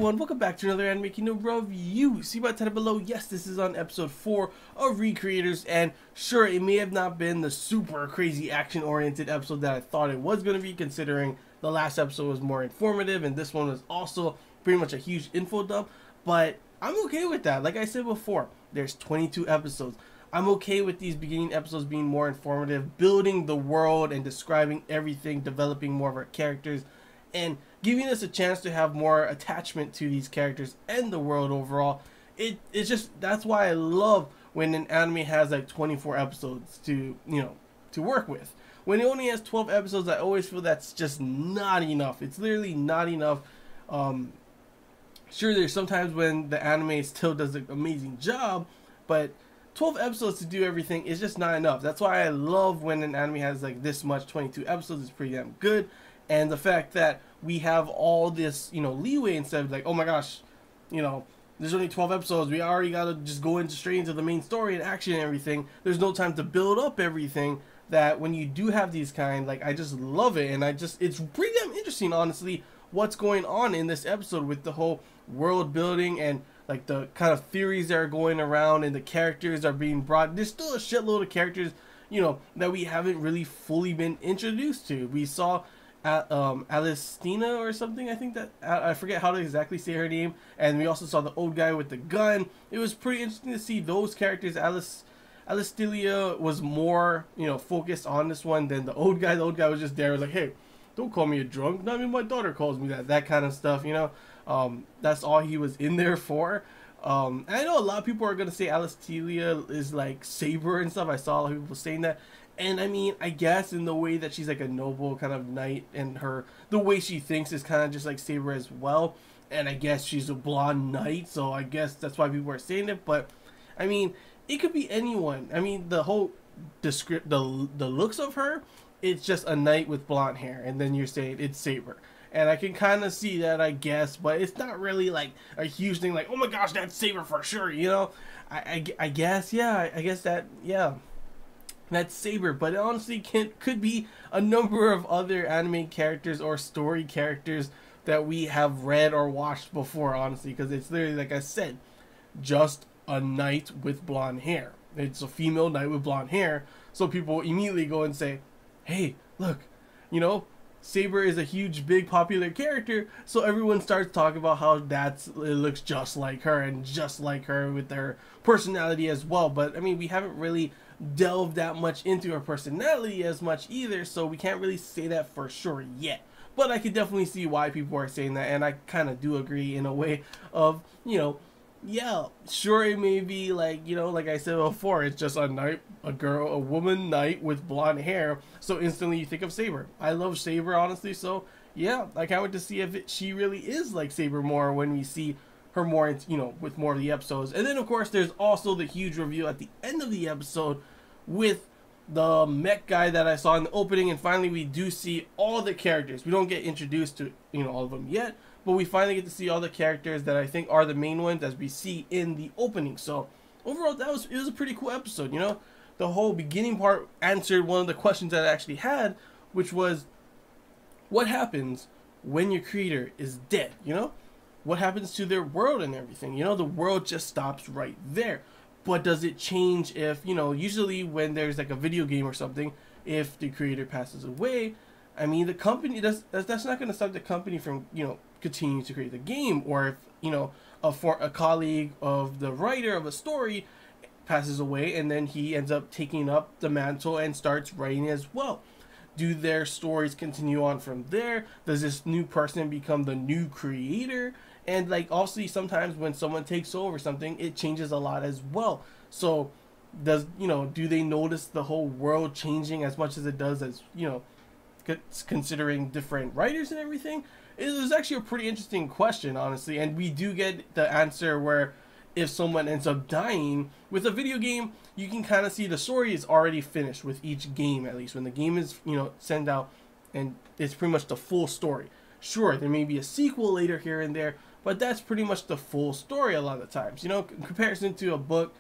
Welcome back to another Anime Kingdom review. See my title below? Yes, this is on episode 4 of Recreators, and sure, it may have not been the super crazy action-oriented episode that I thought it was going to be, considering the last episode was more informative, and this one was also pretty much a huge info dump, but I'm okay with that. Like I said before, there's 22 episodes. I'm okay with these beginning episodes being more informative, building the world and describing everything, developing more of our characters, and giving us a chance to have more attachment to these characters and the world overall. It's just, that's why I love when an anime has like 24 episodes to work with. When it only has 12 episodes, I always feel that's just not enough. It's literally not enough. Sure, there's sometimes when the anime still does an amazing job, but 12 episodes to do everything is just not enough. That's why I love when an anime has like this much, 22 episodes. It's pretty damn good. And the fact that we have all this, leeway, instead of like, oh my gosh, there's only 12 episodes. We already got to just go straight into the main story and action and everything. There's no time to build up everything. That when you do have these kind, like, I just love it. And it's pretty damn interesting, honestly, what's going on in this episode with the whole world building and like the kind of theories that are going around and the characters are being brought. There's still a shitload of characters, that we haven't really fully been introduced to. We saw Alicina or something, I think that, I forget how to exactly say her name, and we also saw the old guy with the gun. It was pretty interesting to see those characters. Alistelia was more, focused on this one than the old guy. The old guy was just there, like, hey, don't call me a drunk. Not even my daughter calls me that kind of stuff, that's all he was in there for. And I know a lot of people are going to say Alistelia is like Saber and stuff. I saw a lot of people saying that. And I mean, I guess in the way that she's like a noble kind of knight, and the way she thinks is kind of just like Saber as well. And I guess she's a blonde knight, so I guess that's why people are saying it. But I mean, it could be anyone. I mean, the whole the looks of her, it's just a knight with blonde hair, and then you're saying it's Saber. And I can kind of see that, I guess, but it's not really like a huge thing like, oh my gosh, that's Saber for sure, I guess, yeah, I guess that, yeah. That's Saber, but it honestly could be a number of other anime characters or story characters that we have read or watched before, honestly, because it's literally, like I said, just a knight with blonde hair. It's a female knight with blonde hair, so people immediately go and say, hey, look, Saber is a huge, big, popular character, so everyone starts talking about how it looks just like her, and just like her with her personality as well. But I mean, we haven't really delved that much into her personality as much either, so we can't really say that for sure yet. But I could definitely see why people are saying that, and I kind of do agree in a way of, yeah, sure, it may be like, like I said before, it's just a woman knight with blonde hair, so instantly you think of Saber. I love Saber, honestly, so yeah, I can't wait to see if she really is like Saber more when we see her more, with more of the episodes. And then, of course, there's also the huge reveal at the end of the episode with the mech guy that I saw in the opening, and finally we do see all the characters. We don't get introduced to, all of them yet, but we finally get to see all the characters that I think are the main ones as we see in the opening. So overall, it was a pretty cool episode. The whole beginning part answered one of the questions that I actually had, which was, what happens when your creator is dead? What happens to their world and everything? The world just stops right there. But does it change if, usually when there's like a video game or something, if the creator passes away, I mean, the company, that's not going to stop the company from, continuing to create the game. Or if, a colleague of the writer of a story passes away and then he ends up taking up the mantle and starts writing as well. Do their stories continue on from there? Does this new person become the new creator? And like, obviously, sometimes when someone takes over something, it changes a lot as well. So do they notice the whole world changing as much as it does, as, considering different writers and everything? It was actually a pretty interesting question, honestly. And we do get the answer where if someone ends up dying with a video game, you can kind of see the story is already finished with each game, at least when the game is, sent out, and it's pretty much the full story. Sure, there may be a sequel later here and there, but that's pretty much the full story a lot of times. In comparison to a book,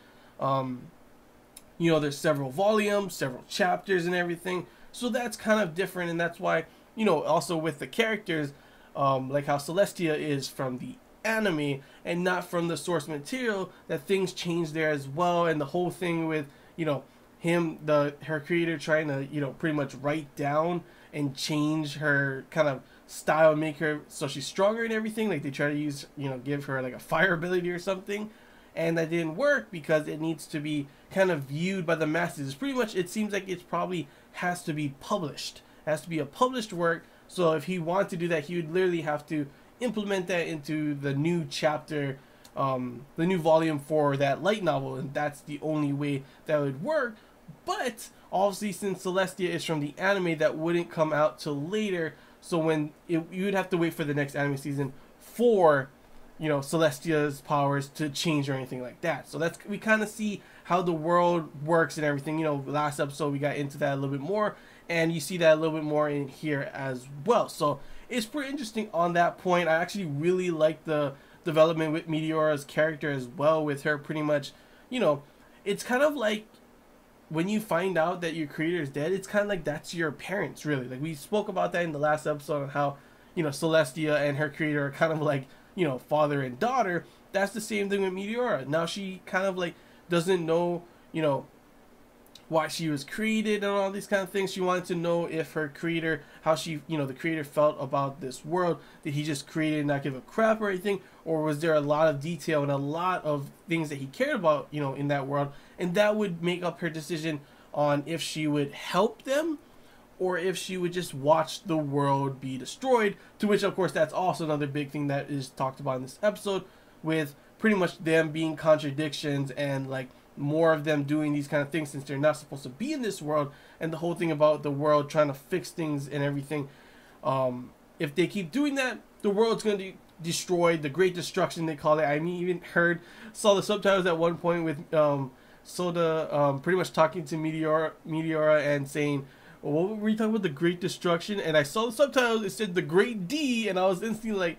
there's several volumes, several chapters and everything. So that's kind of different, and that's why, you know, also with the characters, like how Celestia is from the anime and not from the source material, that things change there as well. And the whole thing with, you know, her creator trying to, you know, pretty much write down and change her kind of style, make her so she's stronger and everything. Like they try to use, you know, give her like a fire ability or something, and that didn't work because it needs to be kind of viewed by the masses. It's pretty much, it seems like it's probably has to be published. It has to be a published work. So if he wanted to do that, he would literally have to implement that into the new chapter, the new volume for that light novel, and that's the only way that would work. But obviously, since Celestia is from the anime, that wouldn't come out till later. So you'd have to wait for the next anime season for, you know, Celestia's powers to change or anything like that. So that's, we kind of see how the world works and everything. You know, last episode we got into that a little bit more, and you see that a little bit more in here as well. So it's pretty interesting on that point. I actually really like the development with Meteora's character as well, with her pretty much, you know, it's kind of like when you find out that your creator is dead, it's kind of like that's your parents, really. Like we spoke about that in the last episode on how, you know, Celestia and her creator are kind of like, you know, father and daughter. That's the same thing with Meteora. Now she kind of like doesn't know, you know, why she was created and all these kind of things. She wanted to know if her creator, how she, you know, the creator felt about this world. Did he just create it and not give a crap or anything? Or was there a lot of detail and a lot of things that he cared about, you know, in that world? And that would make up her decision on if she would help them or if she would just watch the world be destroyed. To which, of course, that's also another big thing that is talked about in this episode, with pretty much them being contradictions and like more of them doing these kind of things since they're not supposed to be in this world, and the whole thing about the world trying to fix things and everything. If they keep doing that, the world's going to be destroyed. The Great Destruction, they call it. I mean, even saw the subtitles at one point with Soda pretty much talking to Meteora and saying, well, what were you talking about, the Great Destruction? And I saw the subtitles, it said the Great D, and I was instantly like,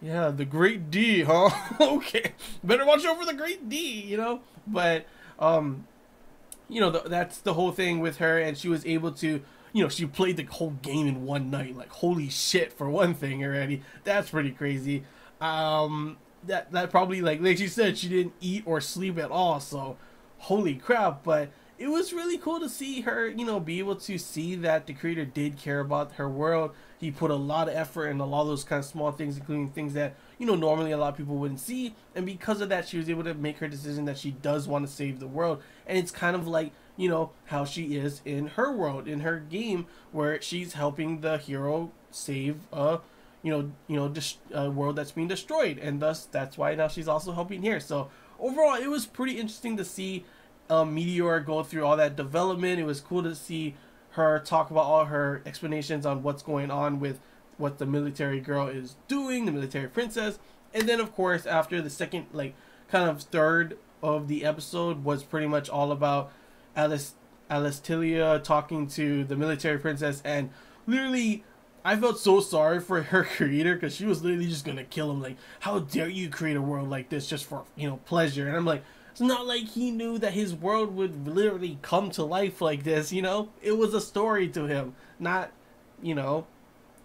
yeah, the Great D, huh? Okay, better watch over the Great D, you know? But, you know, that's the whole thing with her, and she was able to, you know, she played the whole game in one night. Like, holy shit, for one thing already. That's pretty crazy. That probably, like she said, she didn't eat or sleep at all, so holy crap. But it was really cool to see her, you know, be able to see that the creator did care about her world. He put a lot of effort in a lot of those kind of small things, including things that, you know, normally a lot of people wouldn't see. And because of that, she was able to make her decision that she does want to save the world. And it's kind of like, you know, how she is in her world, in her game, where she's helping the hero save a world that's being destroyed. And thus, that's why now she's also helping here. So overall, it was pretty interesting to see Meteor go through all that development. It was cool to see her talk about all her explanations on what's going on with what the military girl is doing, the military princess. And then, of course, after the second, like, kind of third of the episode was pretty much all about Alestilia talking to the military princess. And literally, I felt so sorry for her creator, because she was literally just gonna kill him. Like, how dare you create a world like this just for, you know, pleasure? And I'm like, it's not like he knew that his world would literally come to life like this, you know? It was a story to him, not, you know,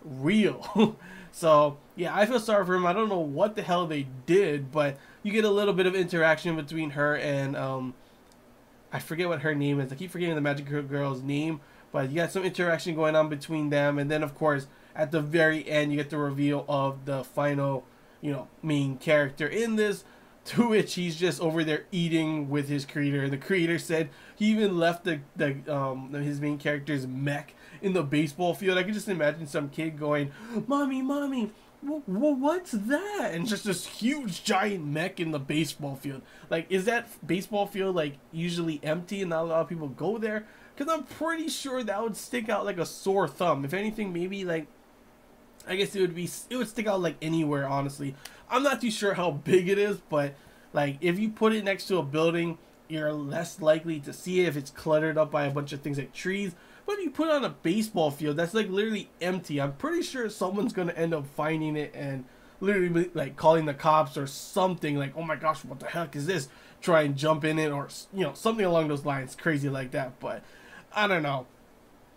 real. So, yeah, I feel sorry for him. I don't know what the hell they did, but you get a little bit of interaction between her and, I forget what her name is. I keep forgetting the Magic Girl's name, but you got some interaction going on between them. And then, of course, at the very end, you get the reveal of the final, you know, main character in this, to which he's just over there eating with his creator. The creator said he even left his main character's mech in the baseball field. I could just imagine some kid going, "Mommy, mommy, what's that?" And just this huge giant mech in the baseball field. Like, is that baseball field like usually empty and not a lot of people go there? Because I'm pretty sure that would stick out like a sore thumb. If anything, maybe like, I guess it would stick out like anywhere, honestly. I'm not too sure how big it is, but like if you put it next to a building, you're less likely to see it if it's cluttered up by a bunch of things like trees. But if you put it on a baseball field that's like literally empty, I'm pretty sure someone's gonna end up finding it and literally like calling the cops or something, like, oh my gosh, what the heck is this? Try and jump in it, or, you know, something along those lines, crazy like that. But I don't know.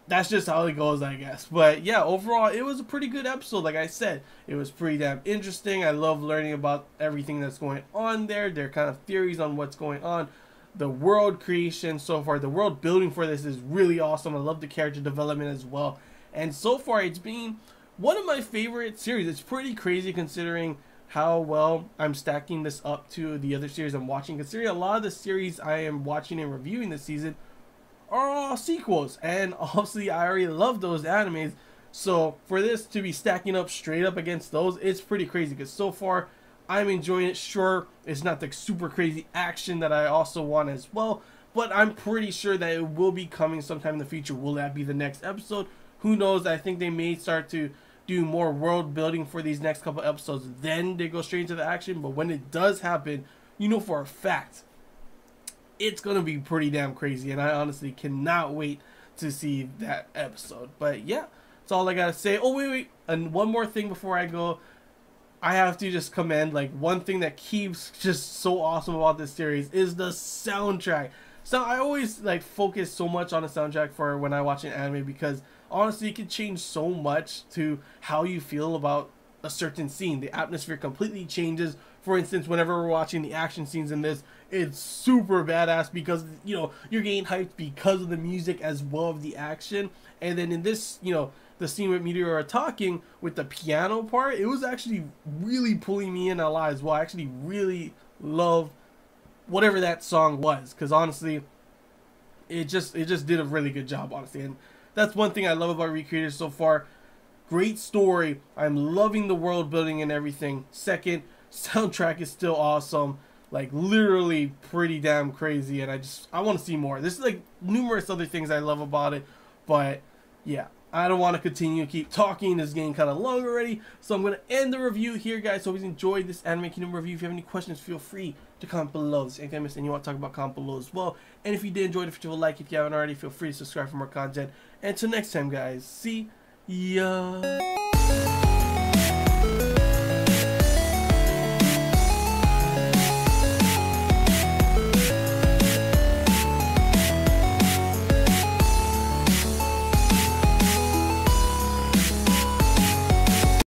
that's just how it goes, I guess. But yeah, overall, it was a pretty good episode. Like I said, it was pretty damn interesting. I love learning about everything that's going on there, their kind of theories on what's going on. The world creation so far, the world building for this is really awesome. I love the character development as well. And so far, it's been one of my favorite series. It's pretty crazy considering how well I'm stacking this up to the other series I'm watching. Considering a lot of the series I am watching and reviewing this season are all sequels, and obviously I already love those animes, so for this to be stacking up straight up against those, it's pretty crazy because so far I'm enjoying it. Sure, it's not the super crazy action that I also want as well, but I'm pretty sure that it will be coming sometime in the future. Will that be the next episode? Who knows? I think they may start to do more world building for these next couple episodes, then they go straight into the action. But when it does happen, you know for a fact it's gonna be pretty damn crazy, and I honestly cannot wait to see that episode. But yeah, that's all I gotta say. Oh wait, and one more thing before I go. I have to just commend, like, one thing that keeps just so awesome about this series is the soundtrack. So I always like focus so much on the soundtrack for when I watch an anime, because honestly it can change so much to how you feel about a certain scene. The atmosphere completely changes. For instance, whenever we're watching the action scenes in this, it's super badass because, you know, you're getting hyped because of the music as well as the action. And then in this, you know, the scene with Meteor talking with the piano part, it was actually really pulling me in a lot as well. I actually really love whatever that song was, because honestly, it just did a really good job, honestly. And that's one thing I love about Recreators so far. Great story. I'm loving the world building and everything. Second, soundtrack is still awesome. Like, literally pretty damn crazy, and I want to see more. There's like numerous other things I love about it, but yeah, I don't want to continue to keep talking. This is getting kind of long already, so I'm going to end the review here, guys. So if you enjoyed this Anime Kingdom review, if you have any questions, feel free to comment below. If anything I missed and you want to talk about, comment below as well. And if you did enjoy the video, like. If you haven't already, feel free to subscribe for more content. And until next time, guys, see ya.